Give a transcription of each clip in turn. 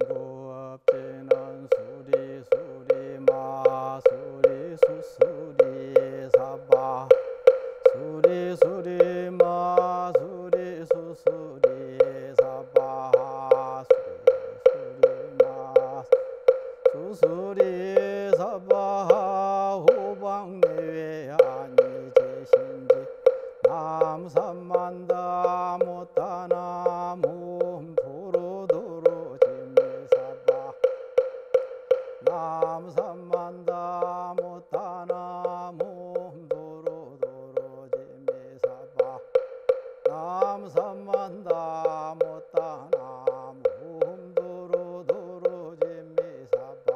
정구업지는 수리 수리 마수리 수수리 사바 수리 수리 마수리 수수리 사바 수리 마 수수리 사바 후방내외 아니 제신지 남삼만다 못하나무 도로도로 지미사바 남삼만다 못하나무 도로도로 지미사바 남삼만다 못하나무 도로도로 지미사바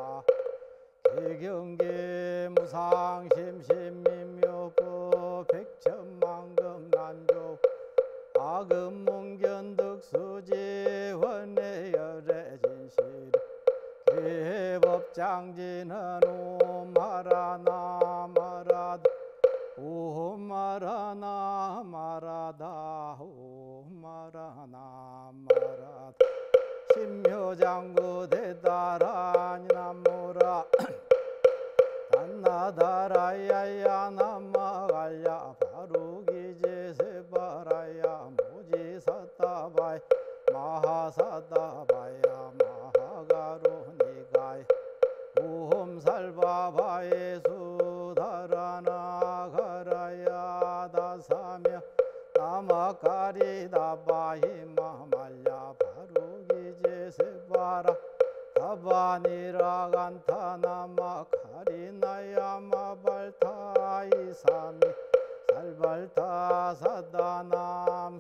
개경계 무상심심미묘부 백천만금 난조 아금문견득수지 원내열애 진실 개법장지는 오마라나 마라다 오마라나 마라다 오마라나 마라다 신묘장구 대다라니 남무라 단나다라야야 남마갈야 바루기제세바라야 모지사다바이 마하사다바야 마하가루니가이 우홈살바바에 수다라나 가라야 다사며 나마가리다바이 마말야 바루기제세바라 다바니라간타나마카리나야 마발타이사미 살발타사다남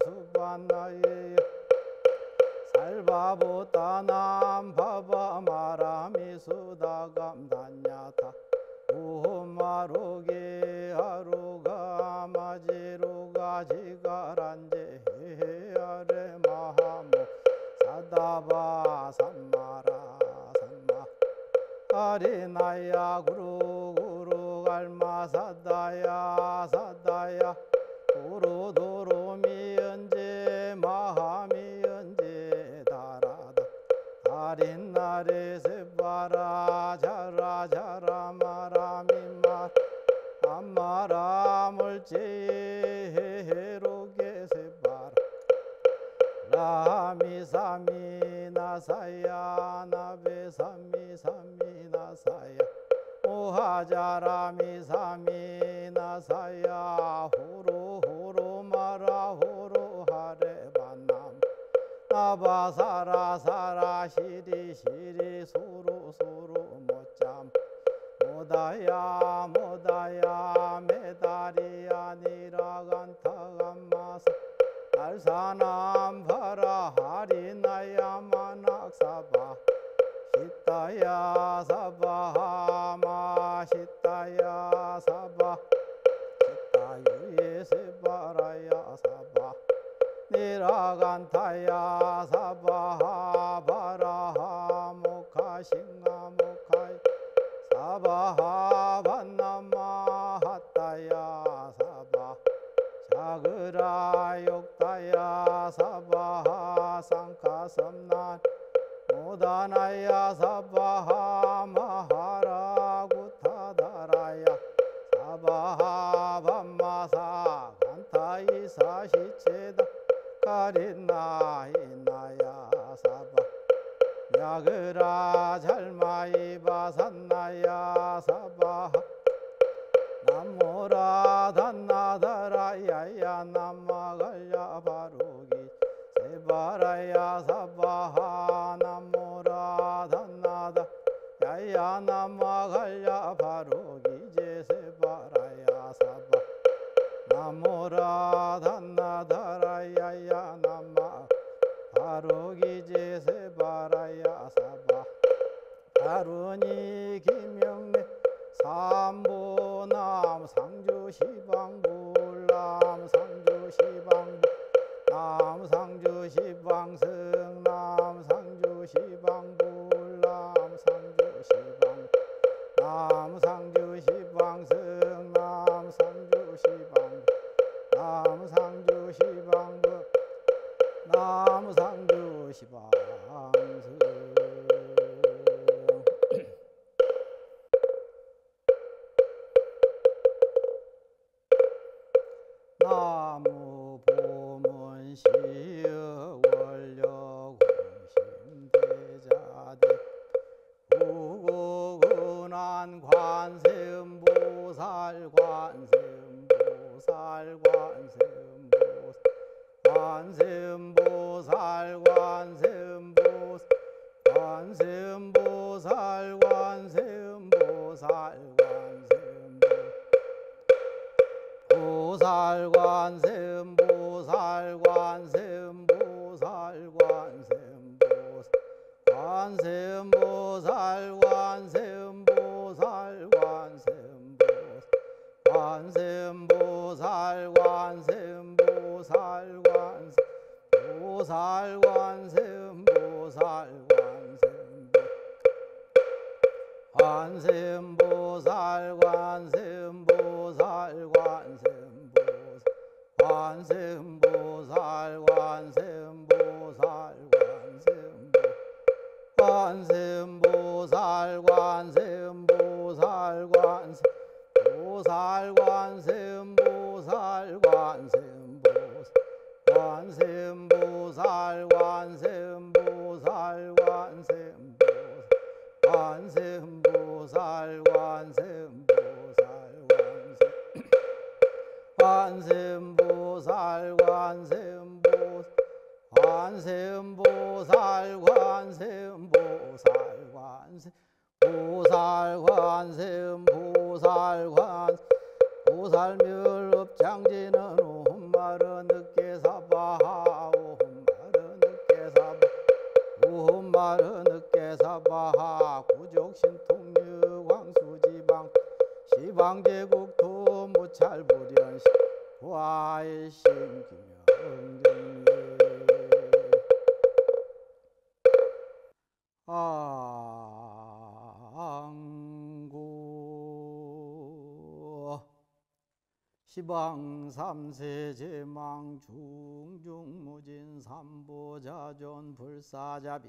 수반나예 살바보타남 바바마라미 수다감단야타 우마루게 하루가 마지루가 지가란제 헤아레 마하모 사다바 삼마라 아리나야 구루 갈마 사다야 사다야 도로도로 미연제 마하미연제 다라다 다린나레 세바라 자라 자라 마라미마 암마라 물제헤로게 세바라 라미사미 나사야 나베사미 사미 나사야 오하자라미 사미 나사야 호로 호로 마라 호로 하레 반남 나바사라 사라 시리 시리 소로 소로 못잠 모다야 모다야 메다리야 니라간타간마사 알사남 바라 하리나야 만악사바 시타야 사바 마시타야 사바 시타유예 세바라야 사바 니라간타야 사바 바라하 모카싱아 모카이 사바하 반나마 하타야 사바 자그라 욕다야 사바하 상카섬난 모다나야 사바하 마하라 구타다라야 사바하 반마사 간타이사 시체다 가린나이나야 사바 야그라 잘마이바 산나야 사바하 남모라 단나다라야야 남마갈야 바루기 세바라야 사바하 남모라 단나다 야야 남마갈야 바루기 제세바라야 사바 남모라 단나다라야야 남마 바루기 제세바라야 사바 바루니 김영래 삼보남 상주시방부 나무 보문시여 원려 공심대자대 구구근한 관세음보살 관세음보살 관세음보살 관세음보살 관세음보살 관세음보살 보살 관세음보살 관세음보살 관세음보살 관세음보살 관세음보살 관세음보살 보살 관세음보살 관세음보살 관세음보살 관세음보살 관세음보살 관세음보살 관세음보살 관세음보살 관세음보살 관세음보살 관세음보살 관세음보살 관세음보살 관세음보살 관세음보살 보살멸업장지는 오흠마르 늦게사바하 오흠마르 늦게사바하 구족신통유광수지방 시방제국토 무찰불연 와이심기명정리 시방 삼세 제망 중중무진 삼보자존 불사자비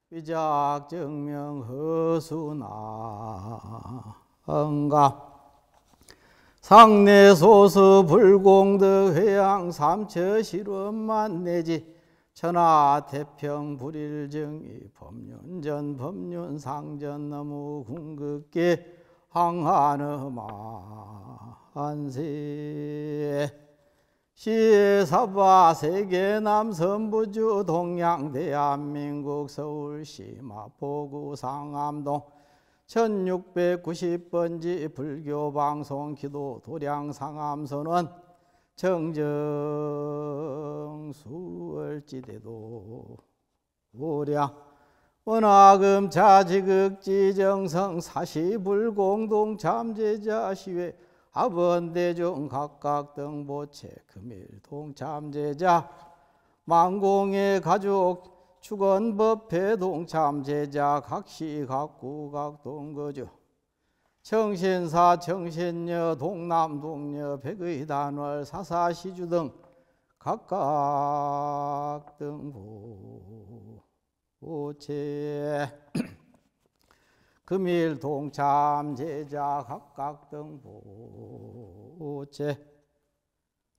위작 정명 허수나응가 상내소수 불공덕 회양 삼처실원만 내지 천하 태평 불일정이 법륜전 법륜상전 너무 궁극계 항하느만세 시사바 세계남 선부주 동양 대한민국 서울시 마포구 상암동 1690번지 불교방송 기도 도량 상암선원 정정 수월지대도 도량 원화금 자지극지 정성 사시불공동 잠재자 시회 합원대중 각각 등보체 금일동 잠재자 만공의 가족 축원법회 동참제자 각시 각구 각동거주 청신사 청신녀 동남동녀 백의단월 사사시주 등 각각 등보체 금일 동참제자 각각 등보체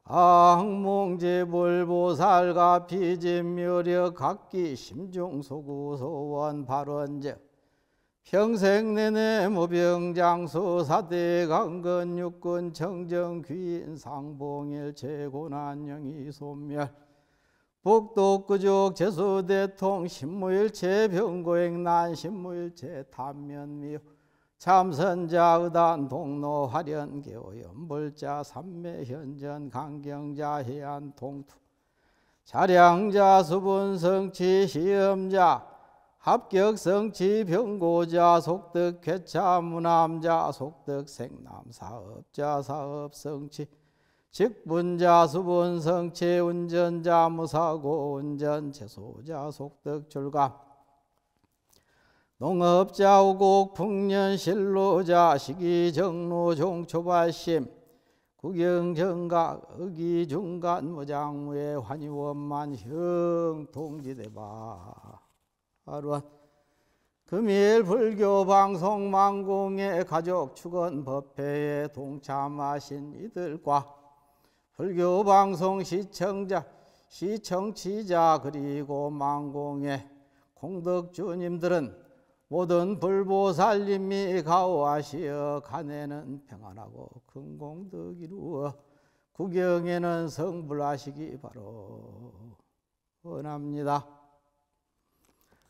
악몽제불보살과 비진묘력 각기 심중소구소원 발원적 평생 내내 무병장수 사대 강건 육군 청정 귀인 상봉일 최고난영이 소멸 북독구족 제수대통 신무일체 병고행난 신무일체 탐면미호 참선자 의단 동로 화련교 연불자 삼매현전 강경자 해안 동투 자량자 수분성취 시험자 합격성취 병고자 속득 괴차 무남자 속득 생남 사업자 사업성취 직분자 수분성취 운전자 무사고 운전 채소자 속득 출감 농업자 우곡 풍년 실로자 시기정로 종초발심 구경정각 의기중간 무장무에 환희원만 형통지대바 하루한 금일 불교방송 망공의 가족 축원 법회에 동참하신 이들과 불교 방송 시청치자 그리고 망공의 공덕주님들은 모든 불보살님이 가오하시어 간에는 평안하고 근공덕 이루어 구경에는 성불하시기 바로 원합니다.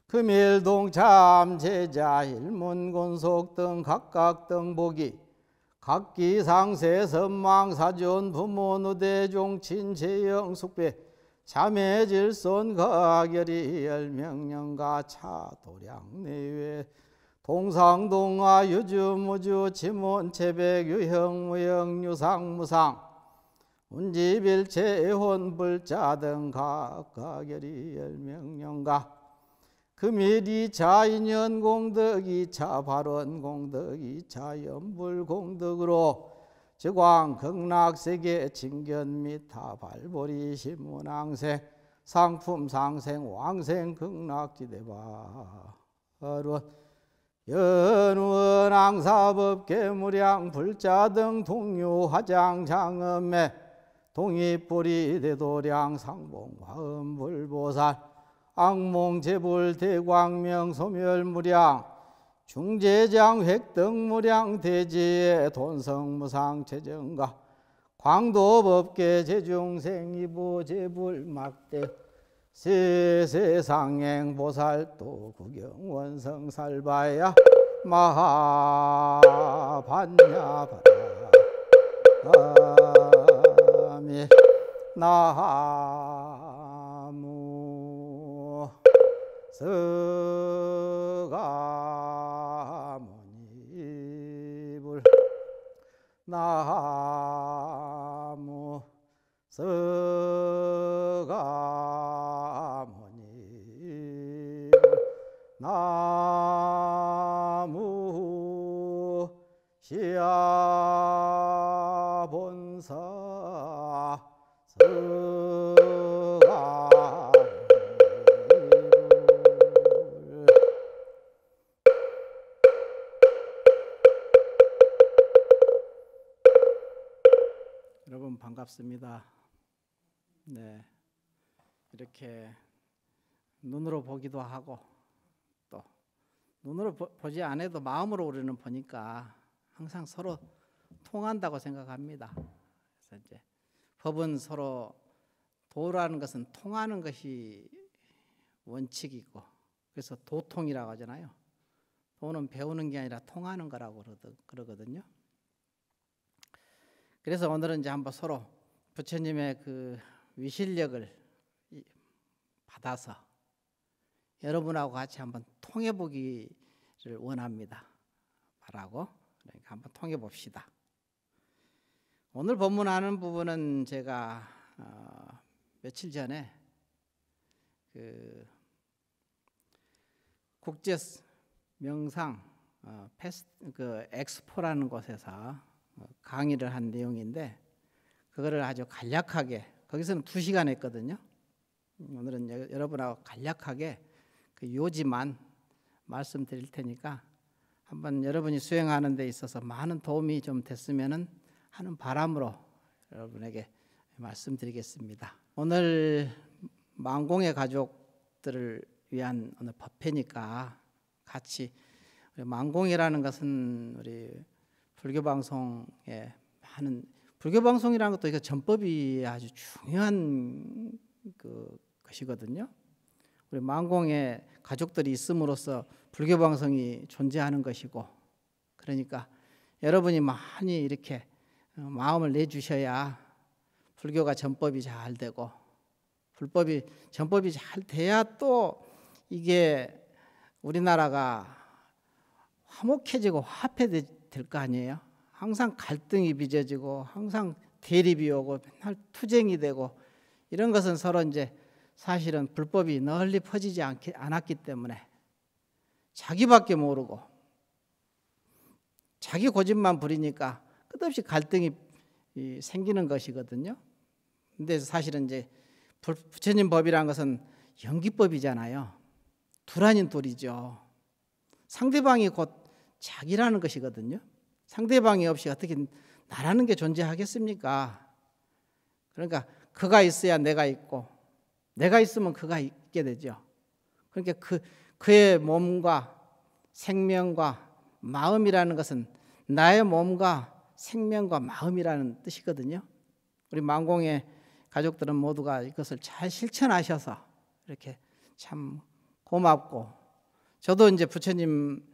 금일동참 제자 일문곤속 등 각각 등복이 각기상세 선망사존 부모 누대종 친제영 숙배 자매질손 가결이 열명령가 차도량 내외 동상동화 유주무주 지문 채백 유형 무형 유상 무상 운지빌체 혼불자 등 가결이 열명령가 금일 2차 인연공덕 2차 발원공덕 2차 연불공덕으로 즉왕 극락세계 진견 및 타발보리 신문왕생 상품상생 왕생 극락지대발원 연원왕사법계 무량 불자 등 동유 화장 장엄매 동입보리 대도량 상봉 화엄불보살 악몽재불 대광명 소멸무량 중재장 획등무량 대지의 돈성무상 재정가 광도법계 재중생 이보재불 막대 세세상행 보살도 구경 원성살바야 마하반야바라 아미 나무 서가모니불 나무 서가모니불 나무 시아본사 여러분 반갑습니다. 네, 이렇게 눈으로 보기도 하고 또 눈으로 보지 않아도 마음으로 우리는 보니까 항상 서로 통한다고 생각합니다. 그래서 이제 법은 서로 도라는 것은 통하는 것이 원칙이고 그래서 도통이라고 하잖아요. 도는 배우는 게 아니라 통하는 거라고 그러거든요. 그래서 오늘은 이제 한번 서로 부처님의 그 위실력을 받아서 여러분하고 같이 한번 통해 보기를 원합니다. 바라고 그러니까 한번 통해 봅시다. 오늘 법문하는 부분은 제가 며칠 전에 그 국제 명상 그 엑스포라는 곳에서 강의를 한 내용인데 그거를 아주 간략하게 거기서는 2시간 했거든요. 오늘은 여러분하고 간략하게 그 요지만 말씀드릴 테니까 한번 여러분이 수행하는 데 있어서 많은 도움이 좀 됐으면 하는 바람으로 여러분에게 말씀드리겠습니다. 오늘 망공의 가족들을 위한 오늘 법회니까 같이 망공이라는 것은 우리 불교 방송에 많은 불교 방송이라는 것도 이거 전법이 아주 중요한 것이거든요. 우리 망공의 가족들이 있음으로써 불교 방송이 존재하는 것이고 그러니까 여러분이 많이 이렇게 마음을 내주셔야 불교가 전법이 잘 되고 전법이 잘 돼야 또 이게 우리나라가 화목해지고 화폐될 거 아니에요. 항상 갈등이 빚어지고 항상 대립이 오고 맨날 투쟁이 되고 이런 것은 서로 이제 사실은 불법이 널리 퍼지지 않았기 때문에 자기밖에 모르고 자기 고집만 부리니까 끝없이 갈등이 생기는 것이거든요. 근데 사실은 이제 부처님 법이라는 것은 연기법이잖아요. 둘 아닌 둘이죠. 상대방이 곧 자기라는 것이거든요. 상대방이 없이 어떻게 나라는 게 존재하겠습니까? 그러니까 그가 있어야 내가 있고 내가 있으면 그가 있게 되죠. 그러니까 그의 몸과 생명과 마음이라는 것은 나의 몸과 생명과 마음이라는 뜻이거든요. 우리 만공의 가족들은 모두가 이것을 잘 실천하셔서 이렇게 참 고맙고, 저도 이제 부처님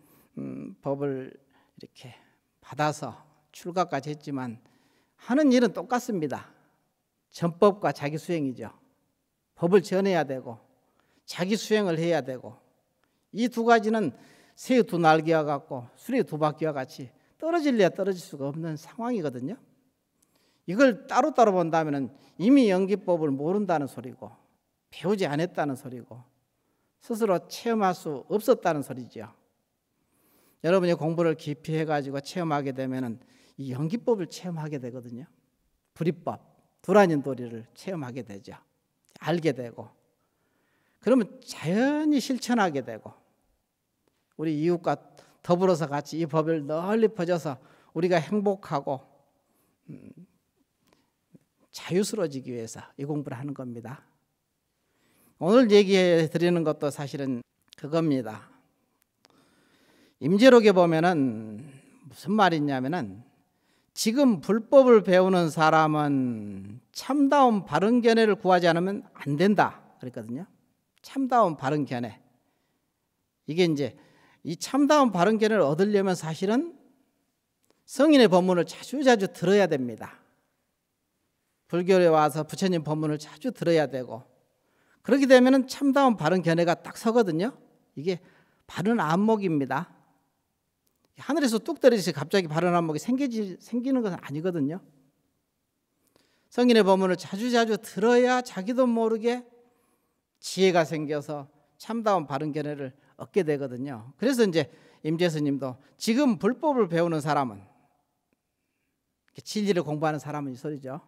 법을 이렇게 받아서 출가까지 했지만 하는 일은 똑같습니다. 전법과 자기 수행이죠. 법을 전해야 되고 자기 수행을 해야 되고, 이 두 가지는 새의 두 날개와 같고 수레의 두 바퀴와 같이 떨어질래야 떨어질 수가 없는 상황이거든요. 이걸 따로따로 본다면 이미 연기법을 모른다는 소리고 배우지 않았다는 소리고 스스로 체험할 수 없었다는 소리죠. 여러분이 공부를 깊이 해가지고 체험하게 되면 이 연기법을 체험하게 되거든요. 불이법, 불아닌 도리를 체험하게 되죠. 알게 되고, 그러면 자연히 실천하게 되고, 우리 이웃과 더불어서 같이 이 법을 널리 퍼져서 우리가 행복하고 자유스러워지기 위해서 이 공부를 하는 겁니다. 오늘 얘기해 드리는 것도 사실은 그겁니다. 임재록에 보면은 무슨 말이 있냐면은, 지금 불법을 배우는 사람은 참다운 바른 견해를 구하지 않으면 안 된다 그랬거든요. 참다운 바른 견해. 이게 이제 이 참다운 바른 견해를 얻으려면 사실은 성인의 법문을 자주자주 들어야 됩니다. 불교에 와서 부처님 법문을 자주 들어야 되고, 그렇게 되면 참다운 바른 견해가 딱 서거든요. 이게 바른 안목입니다. 하늘에서 뚝 떨어져서 갑자기 바른 안목이 생기는 것은 아니거든요. 성인의 법문을 자주자주 들어야 자기도 모르게 지혜가 생겨서 참다운 바른 견해를 얻게 되거든요. 그래서 이제 임재 스님도 지금 불법을 배우는 사람은, 진리를 공부하는 사람은 이 소리죠.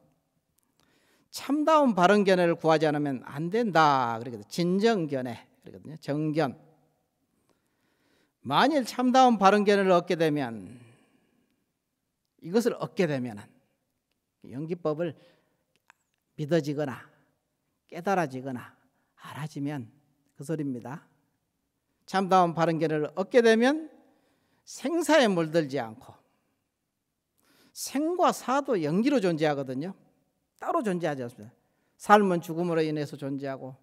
참다운 바른 견해를 구하지 않으면 안 된다 그러거든요. 진정견해 그러거든요. 정견. 만일 참다운 바른 견해를 얻게 되면, 이것을 얻게 되면 연기법을 믿어지거나 깨달아지거나 알아지면 그 소리입니다. 참다운 바른 견해를 얻게 되면 생사에 물들지 않고, 생과 사도 연기로 존재하거든요. 따로 존재하지 않습니다. 삶은 죽음으로 인해서 존재하고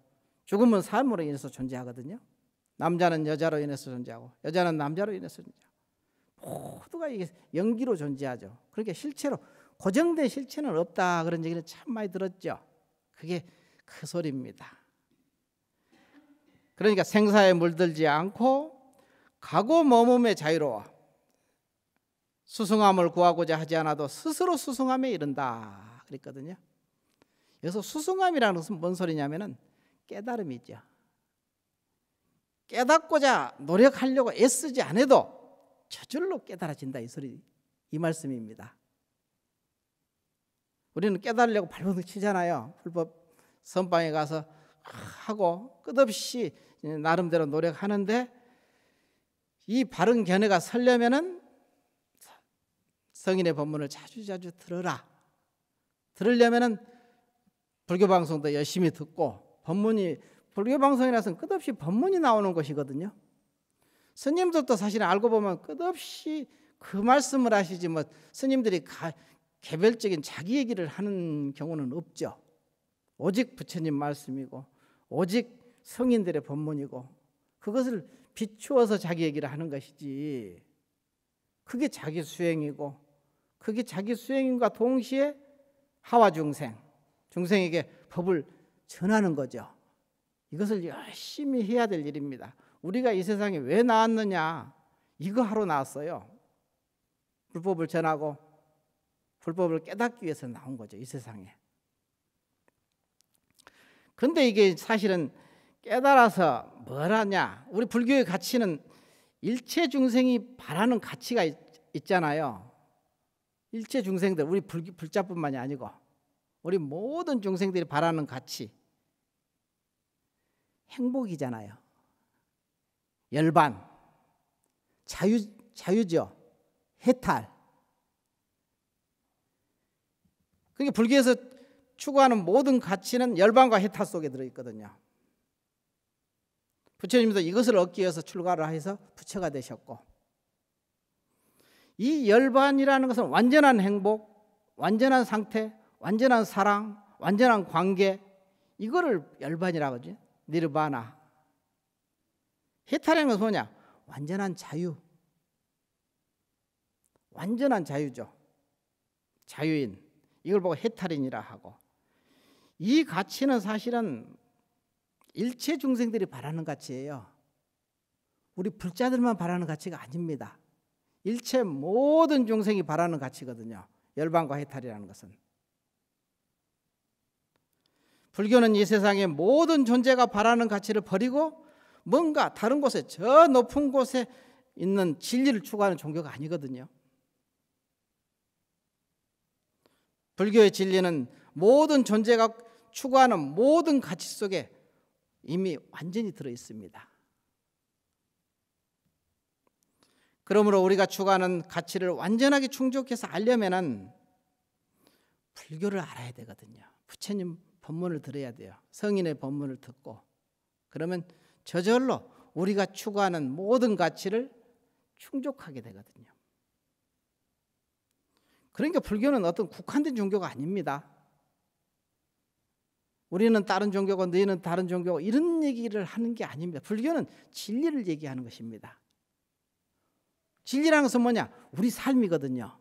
죽음은 삶으로 인해서 존재하거든요. 남자는 여자로 인해서 존재하고 여자는 남자로 인해서 존재하고, 모두가 이게 연기로 존재하죠. 그러니까 실체로 고정된 실체는 없다 그런 얘기를 참 많이 들었죠. 그게 그 소리입니다. 그러니까 생사에 물들지 않고 가고 머금에 자유로워 수승함을 구하고자 하지 않아도 스스로 수승함에 이른다 그랬거든요. 여기서 수승함이라는 것은 뭔 소리냐면은 깨달음이죠. 깨닫고자 노력하려고 애쓰지 않아도 저절로 깨달아진다 이 소리, 이 말씀입니다. 우리는 깨달으려고 발버둥 치잖아요. 불법 선방에 가서 하고 끝없이 나름대로 노력하는데, 이 바른 견해가 서려면은 성인의 법문을 자주자주 들어라. 들으려면은 불교 방송도 열심히 듣고, 법문이 불교 방송이라서는 끝없이 법문이 나오는 것이거든요. 스님들도 사실 알고 보면 끝없이 그 말씀을 하시지 뭐 스님들이 개별적인 자기 얘기를 하는 경우는 없죠. 오직 부처님 말씀이고 오직 성인들의 법문이고, 그것을 비추어서 자기 얘기를 하는 것이지, 그게 자기 수행이고, 그게 자기 수행인과 동시에 하와 중생에게 법을 전하는 거죠. 이것을 열심히 해야 될 일입니다. 우리가 이 세상에 왜 나왔느냐, 이거 하러 나왔어요. 불법을 전하고 불법을 깨닫기 위해서 나온 거죠, 이 세상에. 근데 이게 사실은 깨달아서 뭘 하냐, 우리 불교의 가치는 일체 중생이 바라는 가치가 있잖아요. 일체 중생들, 우리 불자뿐만이 아니고 우리 모든 중생들이 바라는 가치, 행복이잖아요. 열반, 자유죠. 해탈. 그게 불교에서 추구하는 모든 가치는 열반과 해탈 속에 들어있거든요. 부처님도 이것을 얻기 위해서 출가를 해서 부처가 되셨고, 이 열반이라는 것은 완전한 행복, 완전한 상태, 완전한 사랑, 완전한 관계, 이거를 열반이라고 하죠. 니르바나. 해탈이라는 것은 뭐냐? 완전한 자유. 완전한 자유죠. 자유인. 이걸 보고 해탈인이라 하고, 이 가치는 사실은 일체 중생들이 바라는 가치예요. 우리 불자들만 바라는 가치가 아닙니다. 일체 모든 중생이 바라는 가치거든요. 열반과 해탈이라는 것은. 불교는 이 세상의 모든 존재가 바라는 가치를 버리고 뭔가 다른 곳에, 저 높은 곳에 있는 진리를 추구하는 종교가 아니거든요. 불교의 진리는 모든 존재가 추구하는 모든 가치 속에 이미 완전히 들어 있습니다. 그러므로 우리가 추구하는 가치를 완전하게 충족해서 알려면은 불교를 알아야 되거든요. 부처님 법문을 들어야 돼요. 성인의 법문을 듣고, 그러면 저절로 우리가 추구하는 모든 가치를 충족하게 되거든요. 그러니까 불교는 어떤 국한된 종교가 아닙니다. 우리는 다른 종교고 너희는 다른 종교고 이런 얘기를 하는 게 아닙니다. 불교는 진리를 얘기하는 것입니다. 진리라는 것은 뭐냐? 우리 삶이거든요.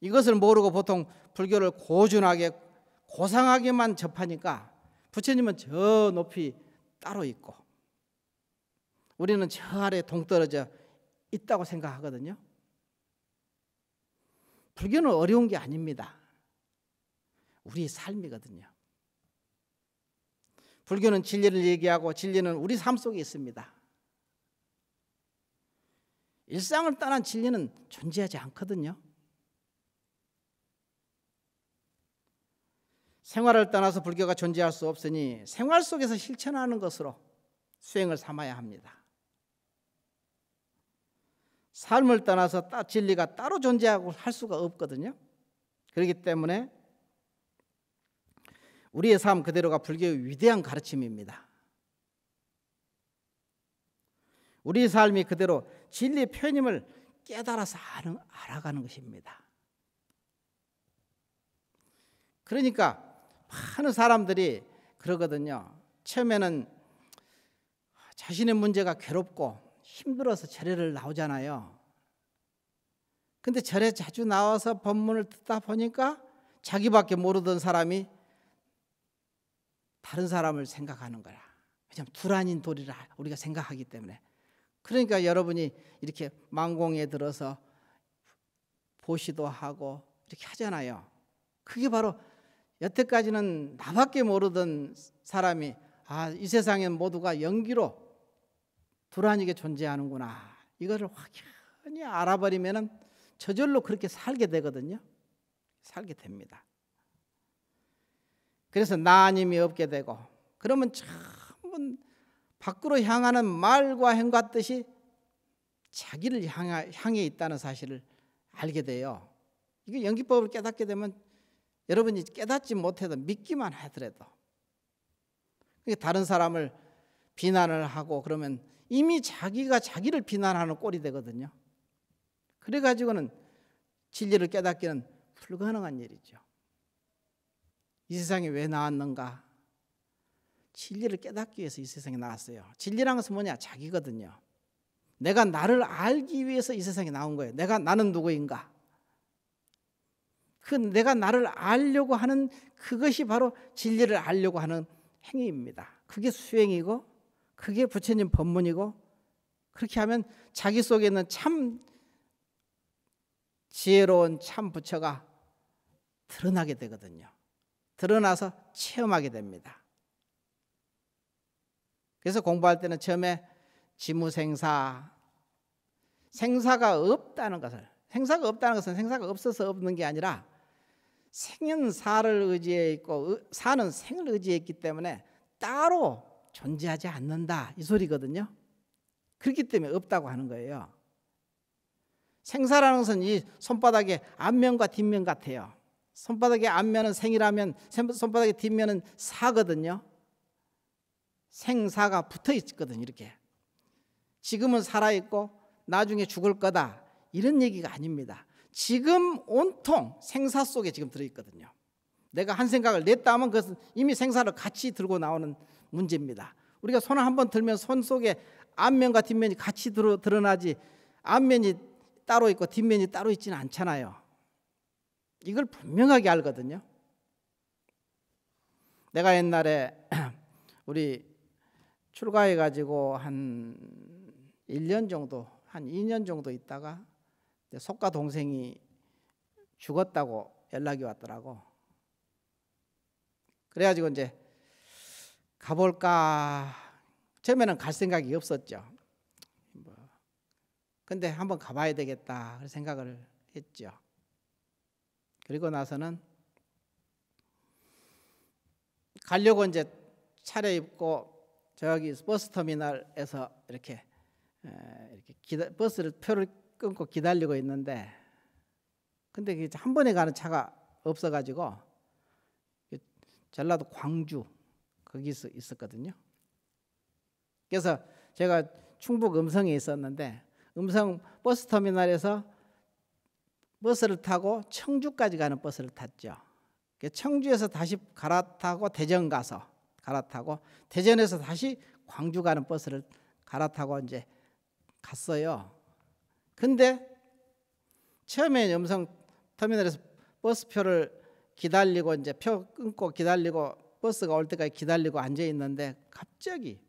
이것을 모르고 보통 불교를 고준하게 고상하게만 접하니까 부처님은 저 높이 따로 있고 우리는 저 아래 동떨어져 있다고 생각하거든요. 불교는 어려운 게 아닙니다. 우리의 삶이거든요. 불교는 진리를 얘기하고 진리는 우리 삶 속에 있습니다. 일상을 떠난 진리는 존재하지 않거든요. 생활을 떠나서 불교가 존재할 수 없으니 생활 속에서 실천하는 것으로 수행을 삼아야 합니다. 삶을 떠나서 진리가 따로 존재하고 할 수가 없거든요. 그렇기 때문에 우리의 삶 그대로가 불교의 위대한 가르침입니다. 우리 삶이 그대로 진리의 표현임을 깨달아서 알아가는 것입니다. 그러니까 많은 사람들이 그러거든요. 처음에는 자신의 문제가 괴롭고 힘들어서 절에를 나오잖아요. 근데 절에 자주 나와서 법문을 듣다 보니까 자기밖에 모르던 사람이 다른 사람을 생각하는 거야. 왜냐하면 둘 아닌 도리를 우리가 생각하기 때문에. 그러니까 여러분이 이렇게 망공에 들어서 보시도 하고 이렇게 하잖아요. 그게 바로 여태까지는 나밖에 모르던 사람이 이 세상엔 모두가 연기로 둘 아니게 존재하는구나. 이거를 확연히 알아버리면은 저절로 그렇게 살게 되거든요. 살게 됩니다. 그래서 나 아님이 없게 되고, 그러면 전부 밖으로 향하는 말과 행과 뜻이 자기를 향해 있다는 사실을 알게 돼요. 이게 연기법을 깨닫게 되면 여러분이 깨닫지 못해도 믿기만 하더라도 다른 사람을 비난을 하고 그러면 이미 자기가 자기를 비난하는 꼴이 되거든요. 그래가지고는 진리를 깨닫기는 불가능한 일이죠. 이 세상에 왜 나왔는가? 진리를 깨닫기 위해서 이 세상에 나왔어요. 진리라는 것은 뭐냐? 자기거든요. 내가 나를 알기 위해서 이 세상에 나온 거예요. 나는 누구인가? 내가 나를 알려고 하는 그것이 바로 진리를 알려고 하는 행위입니다. 그게 수행이고 그게 부처님 법문이고, 그렇게 하면 자기 속에 있는 참 지혜로운 참 부처가 드러나게 되거든요. 드러나서 체험하게 됩니다. 그래서 공부할 때는 처음에 지무생사, 생사가 없다는 것을, 생사가 없다는 것은 생사가 없어서 없는 게 아니라 생은 사를 의지해 있고 사는 생을 의지해 있기 때문에 따로 존재하지 않는다, 이 소리거든요. 그렇기 때문에 없다고 하는 거예요. 생사라는 것은 이 손바닥에 앞면과 뒷면 같아요. 손바닥의 앞면은 생이라면 손바닥의 뒷면은 사거든요. 생사가 붙어 있거든요. 이렇게. 지금은 살아있고 나중에 죽을 거다, 이런 얘기가 아닙니다. 지금 온통 생사 속에 지금 들어있거든요. 내가 한 생각을 냈다 하면 그것은 이미 생사를 같이 들고 나오는 문제입니다. 우리가 손을 한번 들면 손 속에 앞면과 뒷면이 같이 드러나지, 앞면이 따로 있고 뒷면이 따로 있지는 않잖아요. 이걸 분명하게 알거든요. 내가 옛날에 우리 출가해가지고 한 1년 정도, 한 2년 정도 있다가 속가 동생이 죽었다고 연락이 왔더라고. 그래가지고 이제 가볼까, 처음에는 갈 생각이 없었죠. 근데 한번 가봐야 되겠다 생각을 했죠. 그리고 나서는 가려고 이제 차려입고 저기 버스터미널에서 이렇게 버스를 표를 끊고 기다리고 있는데, 근데 한 번에 가는 차가 없어가지고 전라도 광주 거기서 있었거든요. 그래서 제가 충북 음성에 있었는데 음성 버스터미널에서 버스를 타고 청주까지 가는 버스를 탔죠. 청주에서 다시 갈아타고 대전 가서 갈아타고 대전에서 다시 광주 가는 버스를 갈아타고 이제 갔어요. 근데 처음에 음성 터미널에서 버스표를 기다리고 이제 표 끊고 기다리고 버스가 올 때까지 기다리고 앉아 있는데 갑자기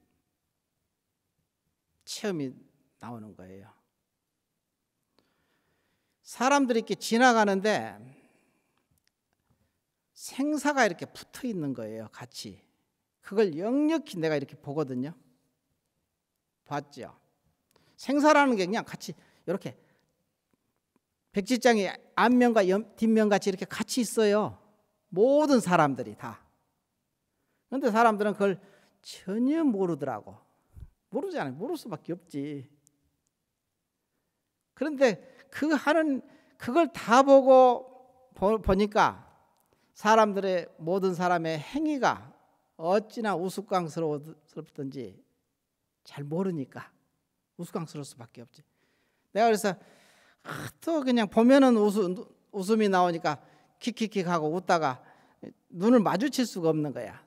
체험이 나오는 거예요. 사람들이 이렇게 지나가는데 생사가 이렇게 붙어 있는 거예요, 같이. 그걸 역력히 내가 이렇게 보거든요. 봤죠? 생사라는 게 그냥 같이 이렇게 백지장이 앞면과 뒷면 같이 이렇게 같이 있어요. 모든 사람들이 다. 그런데 사람들은 그걸 전혀 모르더라고. 모르잖아요. 모를 수밖에 없지. 그런데 그걸 다 보고 보니까 사람들의 모든 사람의 행위가 어찌나 우스꽝스럽든지 잘 모르니까 우스꽝스러울 수밖에 없지. 내가 그래서 또 그냥 보면은 웃음이 나오니까 킥킥킥 하고 웃다가 눈을 마주칠 수가 없는 거야.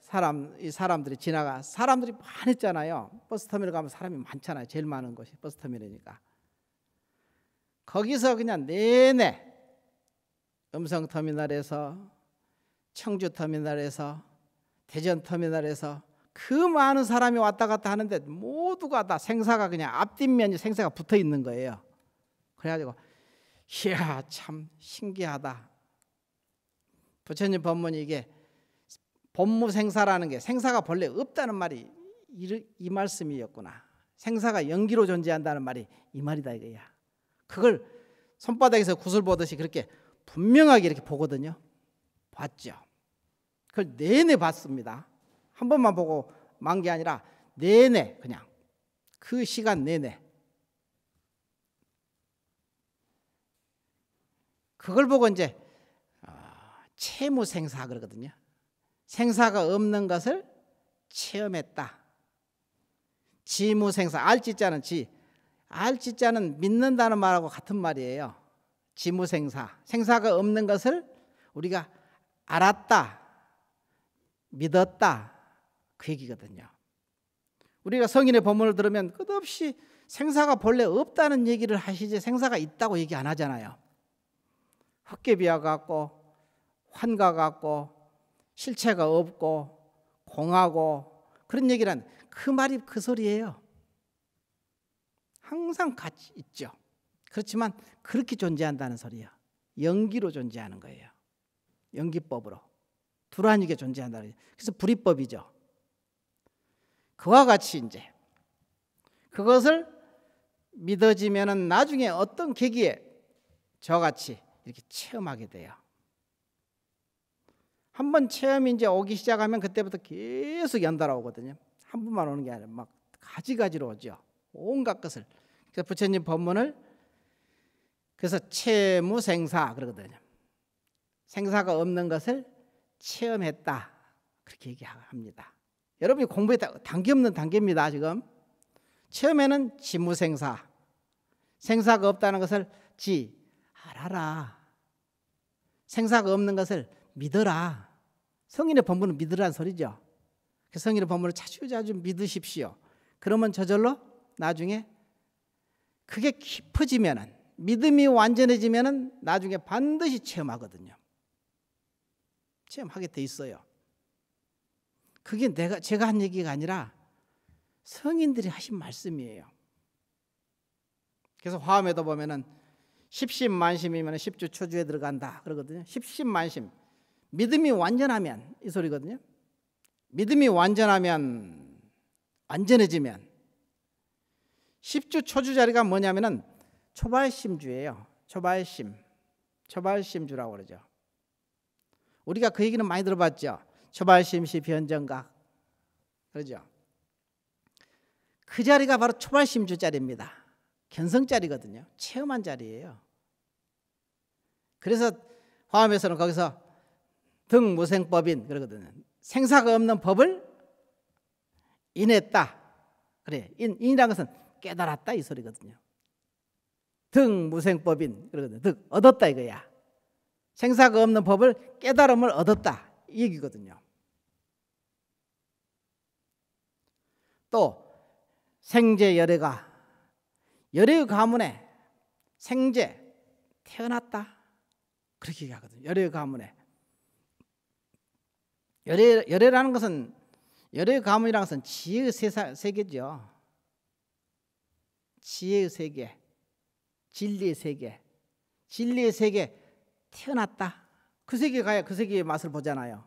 이 사람들이 지나가. 사람들이 많았잖아요. 버스터미널 가면 사람이 많잖아요. 제일 많은 곳이 버스터미널이니까. 거기서 그냥 내내 음성터미널에서 청주터미널에서 대전터미널에서 그 많은 사람이 왔다 갔다 하는데 모두가 다 생사가 그냥 앞뒷면이 생사가 붙어 있는 거예요. 그래가지고 이야 참 신기하다. 부처님 법문이 이게 본무생사라는 게 생사가 본래 없다는 말이 이 말씀이었구나. 생사가 연기로 존재한다는 말이 이 말이다 이거야. 그걸 손바닥에서 구슬 보듯이 그렇게 분명하게 이렇게 보거든요. 봤죠. 그걸 내내 봤습니다. 한 번만 보고 만 게 아니라 내내 그냥 그 시간 내내 그걸 보고 이제 채무생사 그러거든요. 생사가 없는 것을 체험했다. 지무생사, 알지자는 알지자는 믿는다는 말하고 같은 말이에요. 지무생사, 생사가 없는 것을 우리가 알았다, 믿었다, 그 얘기거든요. 우리가 성인의 법문을 들으면 끝없이 생사가 본래 없다는 얘기를 하시지 생사가 있다고 얘기 안 하잖아요. 헛개비와 같고 환과 같고 실체가 없고 공하고 그런 얘기는 그 말이 그 소리예요. 항상 같이 있죠. 그렇지만 그렇게 존재한다는 소리예요. 연기로 존재하는 거예요. 연기법으로 두루하니게 존재한다는 거예요. 그래서 불이법이죠. 그와 같이 이제 그것을 믿어지면은 나중에 어떤 계기에 저같이 이렇게 체험하게 돼요. 한번 체험이 이제 오기 시작하면 그때부터 계속 연달아 오거든요. 한 번만 오는 게 아니라 막 가지가지로 오죠. 온갖 것을. 그래서 부처님 법문을 그래서 채무생사 그러거든요. 생사가 없는 것을 체험했다. 그렇게 얘기합니다. 여러분이 공부했다. 단계 없는 단계입니다. 지금 처음에는 지무생사, 생사가 없다는 것을 알아라. 생사가 없는 것을 믿어라. 성인의 법문은 믿으라는 소리죠. 성인의 법문을 자주 믿으십시오. 그러면 저절로 나중에 그게 깊어지면은, 믿음이 완전해지면은 나중에 반드시 체험하거든요. 체험하게 돼 있어요. 그게 제가 한 얘기가 아니라 성인들이 하신 말씀이에요. 그래서 화엄에도 보면은 십심만심이면 십주초주에 들어간다 그러거든요. 십심만심, 믿음이 완전하면 이 소리거든요. 믿음이 완전해지면 십주초주 자리가 뭐냐면은 초발심주예요. 초발심주라고 그러죠. 우리가 그 얘기는 많이 들어봤죠. 초발심시 변정각 그러죠. 그 자리가 바로 초발심주 자리입니다. 견성 자리거든요. 체험한 자리예요. 그래서 화엄에서는 거기서 등무생법인 그러거든요. 생사가 없는 법을 인했다. 그래, 인이라는 것은 깨달았다 이 소리거든요. 등무생법인 그러거든요. 등 얻었다 이거야. 생사가 없는 법을 깨달음을 얻었다 이 얘기거든요. 또 생제 열애가 열애의 가문에 생제 태어났다 그렇게 얘기하거든요. 열애의 가문에 열애라는 것은 열애의 가문이라는 것은 지혜의 세계죠. 지혜의 세계, 진리의 세계, 진리의 세계 태어났다. 그 세계 가야 그 세계의 맛을 보잖아요.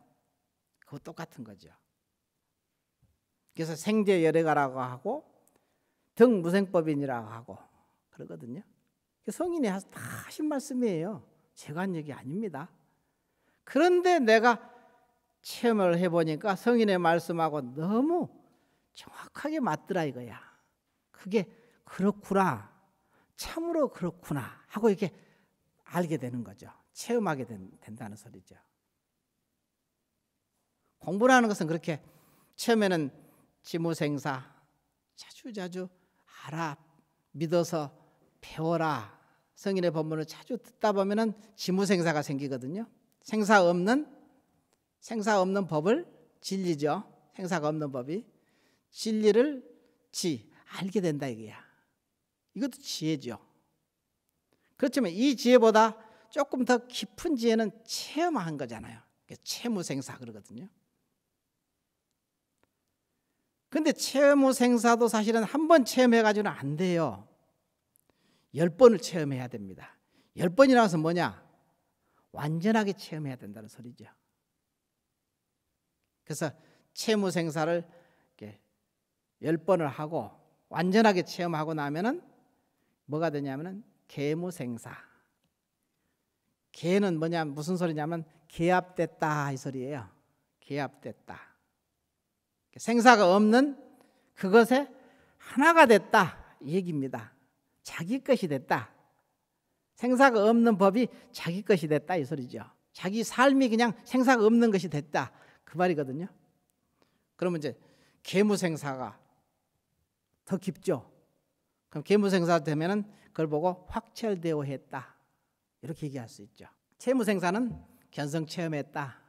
그거 똑같은 거죠. 그래서 생제 열애가라고 하고 등무생법인이라고 하고 그러거든요. 성인이 다 하신 말씀이에요. 제가 한 얘기 아닙니다. 그런데 내가 체험을 해보니까 성인의 말씀하고 너무 정확하게 맞더라 이거야. 그게 그렇구나, 참으로 그렇구나 하고 이렇게 알게 되는 거죠. 체험하게 된다는 소리죠. 공부라는 것은 그렇게 처음에는 지무생사 자주 알아, 믿어서 배워라. 성인의 법문을 자주 듣다 보면은 지무생사가 생기거든요. 생사 없는 법을 진리죠. 생사가 없는 법이 진리를 알게 된다 이거야. 이것도 지혜죠. 그렇지만 이 지혜보다 조금 더 깊은 지혜는 체험한 거잖아요. 채무생사 그러거든요. 근데 채무생사도 사실은 한 번 체험해가지고는 안 돼요. 10번을 체험해야 됩니다. 10번이라는 것은 뭐냐? 완전하게 체험해야 된다는 소리죠. 그래서 채무생사를 10번을 하고 완전하게 체험하고 나면은 뭐가 되냐면은 계무생사. 계는 뭐냐, 무슨 소리냐면 계합됐다 이 소리예요. 계합됐다. 생사가 없는 그것에 하나가 됐다 이 얘기입니다. 자기 것이 됐다. 생사가 없는 법이 자기 것이 됐다 이 소리죠. 자기 삶이 그냥 생사가 없는 것이 됐다 그 말이거든요. 그러면 이제 계무생사가 더 깊죠. 그럼 계무생사 되면은 그걸 보고 확철되어 했다 이렇게 얘기할 수 있죠. 채무생사는 견성 체험했다.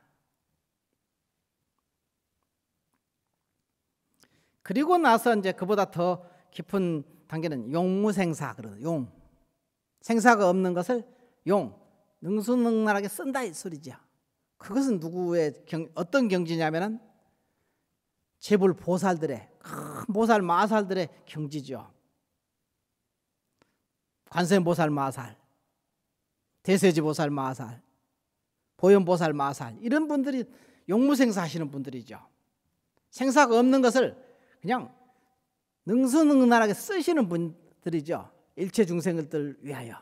그리고 나서 이제 그보다 더 깊은 단계는 용무생사 그러거든요. 생사가 없는 것을 능수능란하게 쓴다 이 소리죠. 그것은 누구의 어떤 경지냐면은 재불 보살들의 큰 보살 마살들의 경지죠. 관세음보살 마살, 대세지보살 마살, 보현보살 마살 이런 분들이 용무생사 하시는 분들이죠. 생사가 없는 것을 그냥 능수능란하게 쓰시는 분들이죠. 일체 중생들을 위하여.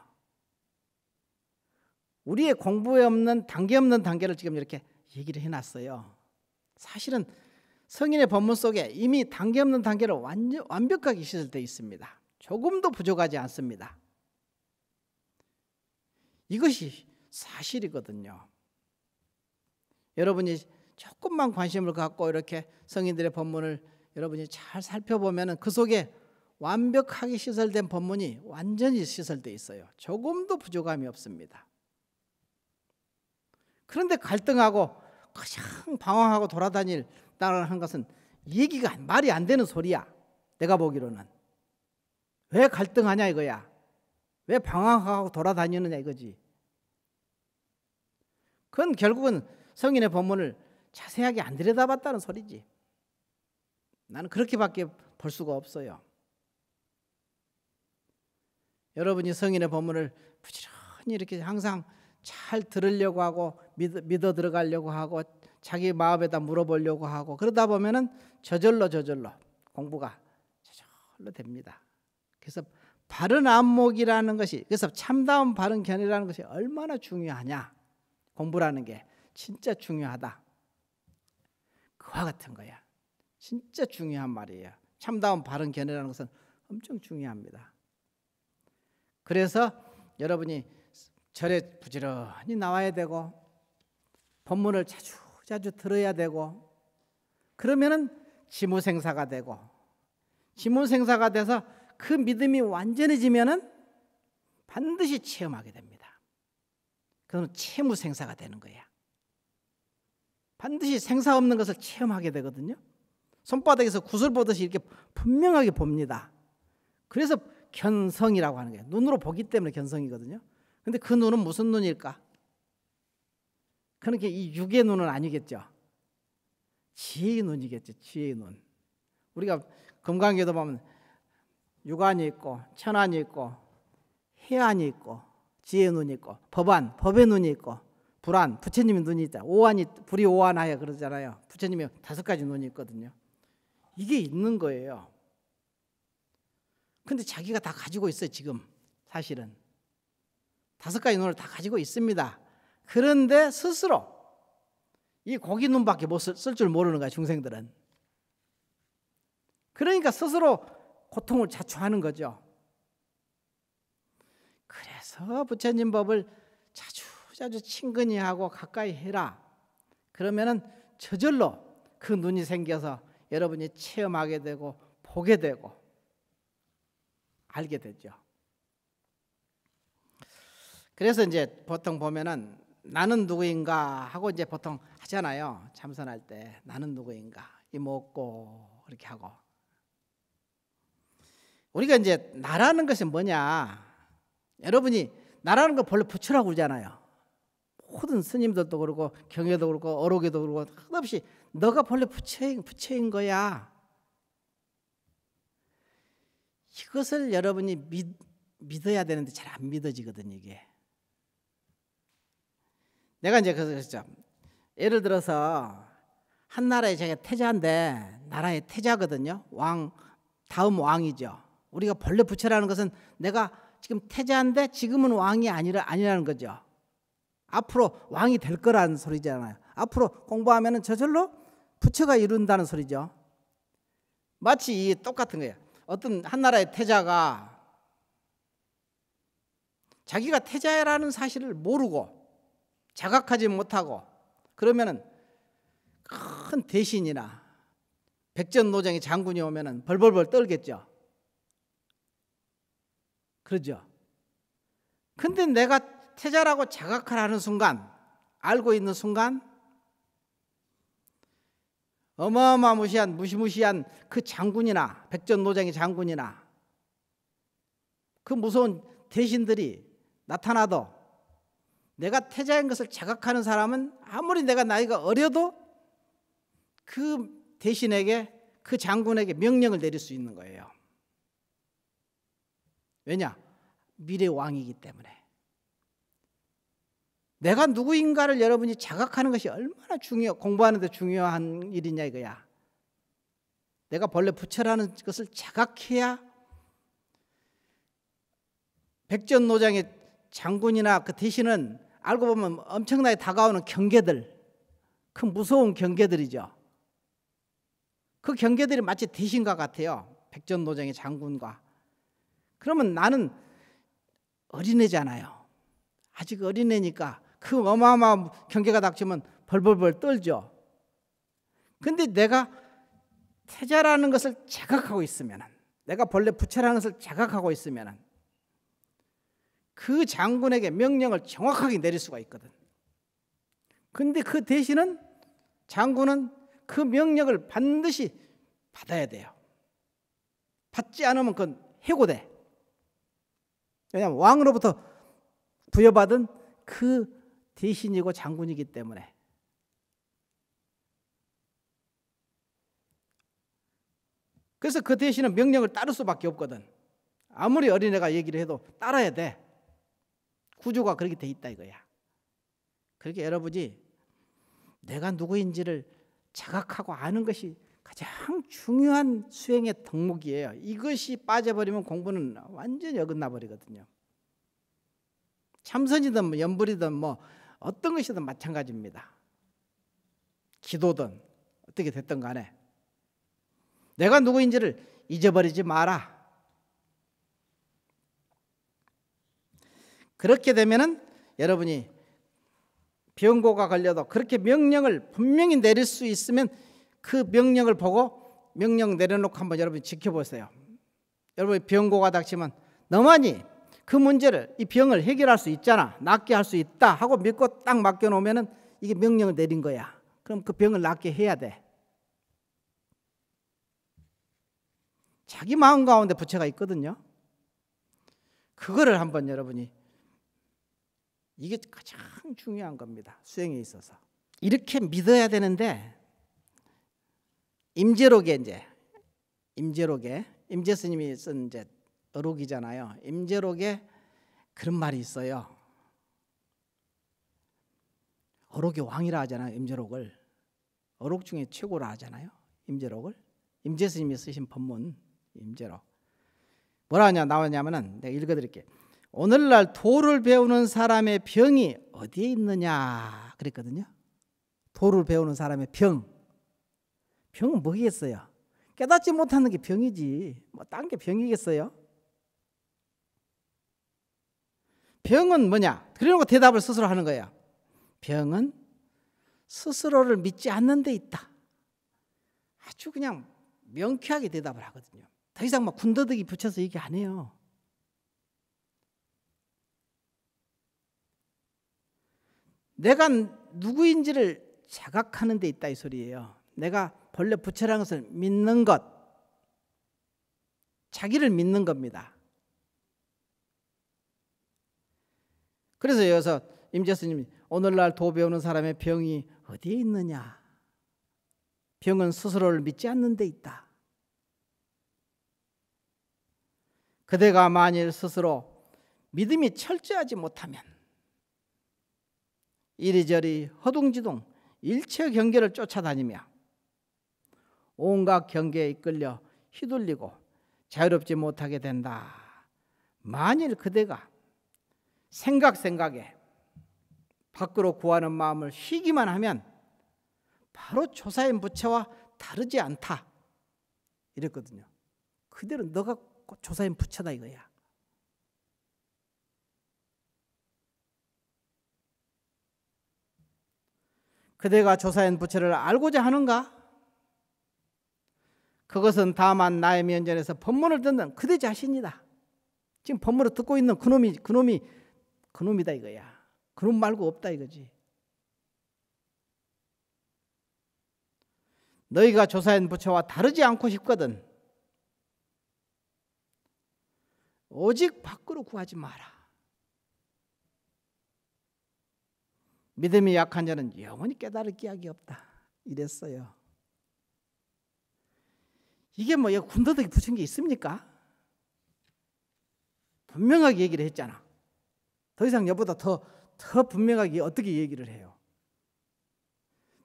우리의 공부에 없는 단계 없는 단계를 지금 이렇게 얘기를 해놨어요. 사실은 성인의 법문 속에 이미 단계 없는 단계를 완벽하게 시설되어 있습니다. 조금도 부족하지 않습니다. 이것이 사실이거든요. 여러분이 조금만 관심을 갖고 이렇게 성인들의 법문을 여러분이 잘 살펴보면 그 속에 완벽하게 시설된 법문이 완전히 시설되어 있어요. 조금도 부족함이 없습니다. 그런데 갈등하고 그냥 방황하고 돌아다닌다는 것은 얘기가 말이 안 되는 소리야. 내가 보기로는. 왜 갈등하냐 이거야. 왜 방황하고 돌아다니느냐 이거지. 그건 결국은 성인의 법문을 자세하게 안 들여다봤다는 소리지. 나는 그렇게밖에 볼 수가 없어요. 여러분이 성인의 법문을 부지런히 이렇게 항상 잘 들으려고 하고 믿어 들어가려고 하고 자기 마음에다 물어보려고 하고 그러다 보면은 저절로 공부가 저절로 됩니다. 그래서 바른 안목이라는 것이, 그래서 참다운 바른 견해라는 것이 얼마나 중요하냐. 공부라는 게 진짜 중요하다. 그와 같은 거야. 진짜 중요한 말이에요. 참다운 바른 견해라는 것은 엄청 중요합니다. 그래서 여러분이 절에 부지런히 나와야 되고 법문을 자주 들어야 되고 그러면은 지무생사가 되고 지무생사가 돼서 그 믿음이 완전해지면은 반드시 체험하게 됩니다. 그건 채무생사가 되는 거야. 반드시 생사 없는 것을 체험하게 되거든요. 손바닥에서 구슬 보듯이 이렇게 분명하게 봅니다. 그래서 견성이라고 하는 거예요. 눈으로 보기 때문에 견성이거든요. 근데 그 눈은 무슨 눈일까? 그러니까 이 육의 눈은 아니겠죠. 지혜의 눈이겠죠. 지혜의 눈. 우리가 금강경에도 보면 육안이 있고 천안이 있고 해안이 있고 지혜의 눈이 있고 법안, 법의 눈이 있고 불안, 부처님의 눈이 있다. 오안이, 불이 오안하여 그러잖아요. 부처님이 5가지 눈이 있거든요. 이게 있는 거예요. 근데 자기가 다 가지고 있어요. 지금 사실은 5가지 눈을 다 가지고 있습니다. 그런데 스스로 이 고기 눈밖에 못 쓸 줄 모르는 거야. 중생들은. 그러니까 스스로 고통을 자초하는 거죠. 그래서 부처님 법을 자주 친근히 하고 가까이 해라. 그러면은 저절로 그 눈이 생겨서 여러분이 체험하게 되고 보게 되고 알게 되죠. 그래서 이제 보통 보면은 나는 누구인가 하고 이제 보통 하잖아요. 참선할 때 나는 누구인가 이먹고 이렇게 하고 우리가 이제 나라는 것이 뭐냐? 여러분이 나라는 거 본래 부처라고 그러잖아요. 모든 스님들도 그러고 경에도 그렇고 어록에도 그러고 끝없이 너가 본래 부처인 거야. 이것을 여러분이 믿어야 되는데 잘 안 믿어지거든요. 이게. 내가 이제 그래서 예를 들어서 한 나라의 제가 태자인데 나라의 태자거든요. 왕 다음 왕이죠. 우리가 본래 부처라는 것은 내가 지금 태자인데 지금은 왕이 아니라는 거죠. 앞으로 왕이 될 거라는 소리잖아요. 앞으로 공부하면은 저절로 부처가 이룬다는 소리죠. 마치 이 똑같은 거예요. 어떤 한 나라의 태자가 자기가 태자라는 사실을 모르고 자각하지 못하고 그러면은 큰 대신이나 백전노장의 장군이 오면은 벌벌벌 떨겠죠. 그러죠. 근데 내가 태자라고 자각하라는 순간, 알고 있는 순간 무시무시한 그 장군이나 백전노장의 장군이나 그 무서운 대신들이 나타나도 내가 태자인 것을 자각하는 사람은 아무리 내가 나이가 어려도 그 대신에게 그 장군에게 명령을 내릴 수 있는 거예요. 왜냐? 미래 왕이기 때문에. 내가 누구인가를 여러분이 자각하는 것이 얼마나 공부하는 데 중요한 일이냐 이거야. 내가 본래 부처라는 것을 자각해야 백전노장의 장군이나 그 대신은 알고 보면 엄청나게 다가오는 경계들, 그 무서운 경계들이죠. 그 경계들이 마치 대신과 같아요. 백전노장의 장군과. 그러면 나는 어린애잖아요. 아직 어린애니까 그 어마어마한 경계가 닥치면 벌벌벌 떨죠. 근데 내가 태자라는 것을 자각하고 있으면, 내가 본래 부처라는 것을 자각하고 있으면 그 장군에게 명령을 정확하게 내릴 수가 있거든. 근데 그 대신은 장군은 그 명령을 반드시 받아야 돼요. 받지 않으면 그건 해고돼. 왜냐하면 왕으로부터 부여받은 그 대신이고 장군이기 때문에. 그래서 그 대신은 명령을 따를 수밖에 없거든. 아무리 어린애가 얘기를 해도 따라야 돼. 구조가 그렇게 돼 있다 이거야. 그렇게 여러분이 내가 누구인지를 자각하고 아는 것이 가장 중요한 수행의 덕목이에요. 이것이 빠져버리면 공부는 완전히 어긋나 버리거든요. 참선이든 뭐 연불이든 뭐 어떤 것이든 마찬가지입니다. 기도든 어떻게 됐든 간에 내가 누구인지를 잊어버리지 마라. 그렇게 되면은 여러분이 병고가 걸려도 그렇게 명령을 분명히 내릴 수 있으면 그 명령을 보고 명령 내려놓고 한번 여러분이 지켜보세요. 여러분이 병고가 닥치면 너만이 그 문제를, 이 병을 해결할 수 있잖아, 낫게 할 수 있다 하고 믿고 딱 맡겨놓으면은 이게 명령을 내린 거야. 그럼 그 병을 낫게 해야 돼. 자기 마음 가운데 부처가 있거든요. 그거를 한번 여러분이, 이게 가장 중요한 겁니다. 수행에 있어서. 이렇게 믿어야 되는데 임재록에 이제 임재 스님이 쓴 이제 어록이잖아요. 임재록에 그런 말이 있어요. 어록의 왕이라 하잖아요. 임재록을 어록 중에 최고라 하잖아요. 임재록을 임재 스님이 쓰신 법문 임재록 뭐라 하냐 나오냐면은 내가 읽어드릴게요. 오늘날 도를 배우는 사람의 병이 어디에 있느냐 그랬거든요. 도를 배우는 사람의 병은 뭐겠어요? 깨닫지 못하는 게 병이지 뭐 딴 게 병이겠어요? 병은 뭐냐? 그러고 대답을 스스로 하는 거예요. 병은 스스로를 믿지 않는 데 있다. 아주 그냥 명쾌하게 대답을 하거든요. 더 이상 막 군더더기 붙여서 얘기 안 해요. 내가 누구인지를 자각하는 데 있다 이 소리예요. 내가 본래 부처라는 것을 믿는 것, 자기를 믿는 겁니다. 그래서 여기서 임재 스님이 오늘날 도 배우는 사람의 병이 어디에 있느냐? 병은 스스로를 믿지 않는 데 있다. 그대가 만일 스스로 믿음이 철저하지 못하면 이리저리 허둥지둥 일체 경계를 쫓아다니며 온갖 경계에 이끌려 휘둘리고 자유롭지 못하게 된다. 만일 그대가 생각에 밖으로 구하는 마음을 쉬기만 하면 바로 조사인 부처와 다르지 않다 이랬거든요. 그대로 너가 조사인 부처다 이거야. 그대가 조사인 부처를 알고자 하는가? 그것은 다만 나의 면전에서 법문을 듣는 그대 자신이다. 지금 법문을 듣고 있는 그놈이다 이거야. 그놈 말고 없다 이거지. 너희가 조사인 부처와 다르지 않고 싶거든 오직 밖으로 구하지 마라. 믿음이 약한 자는 영원히 깨달을 기약이 없다 이랬어요. 이게 뭐 군더더기 붙인 게 있습니까? 분명하게 얘기를 했잖아. 더 이상 여보다 더 분명하게 어떻게 얘기를 해요?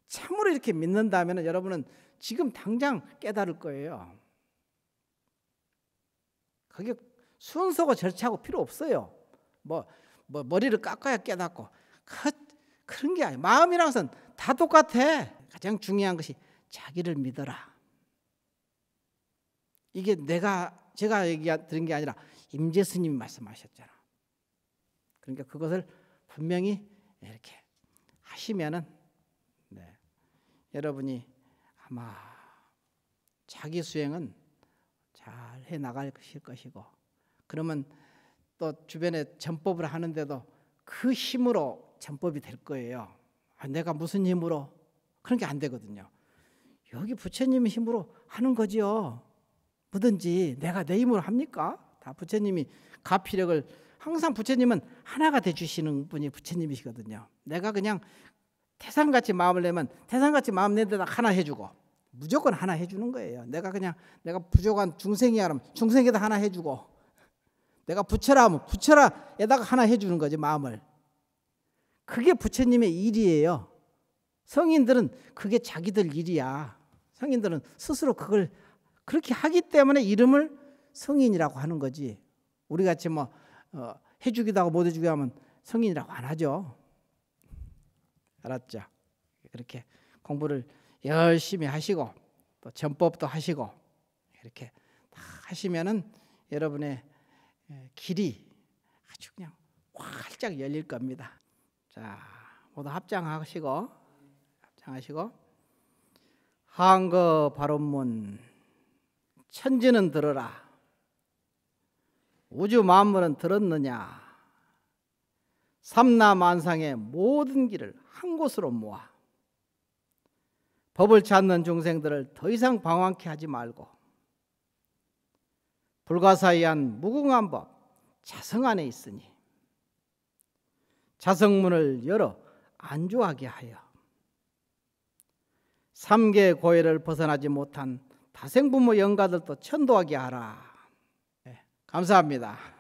참으로 이렇게 믿는다면 여러분은 지금 당장 깨달을 거예요. 그게 순서고 절차고 필요 없어요. 뭐 머리를 깎아야 깨닫고 그런 게 아니에요. 마음이랑 것은 다 똑같아. 가장 중요한 것이 자기를 믿어라. 이게 제가 드린 게 아니라 임재 스님이 말씀하셨잖아. 그러니까 그것을 분명히 이렇게 하시면은 여러분이 아마 자기 수행은 잘 해 나갈 것이고, 그러면 또 주변에 전법을 하는데도 그 힘으로 전법이 될 거예요. 내가 무슨 힘으로? 그런 게 안 되거든요. 여기 부처님의 힘으로 하는 거지요. 뭐든지 내가 내 힘으로 합니까? 다 부처님이 가피력을, 항상 부처님은 하나가 돼주시는 분이 부처님이시거든요. 내가 그냥 태산같이 마음을 내면 태산같이 마음 낸 데다 하나 해주고, 무조건 하나 해주는 거예요. 내가 부족한 중생이야 하면 중생에다 하나 해주고, 내가 부처라 하면 부처라에다가 하나 해주는 거지, 마음을. 그게 부처님의 일이에요. 성인들은 그게 자기들 일이야. 성인들은 스스로 그걸 그렇게 하기 때문에 이름을 성인이라고 하는 거지. 우리 같이 뭐 해주기도 하고 못 해주기도 하면 성인이라고 안 하죠. 알았죠? 그렇게 공부를 열심히 하시고 또 전법도 하시고 이렇게 다 하시면은 여러분의 길이 아주 그냥 활짝 열릴 겁니다. 자, 모두 합장하시고 한거 발언문. 천지는 들어라. 우주 만물은 들었느냐. 삼라만상의 모든 길을 한 곳으로 모아 법을 찾는 중생들을 더 이상 방황케 하지 말고 불가사의한 무궁한 법 자성 안에 있으니 자성문을 열어 안주하게 하여 삼계 고해를 벗어나지 못한 다생부모 영가들도 천도하게 하라. 네, 감사합니다.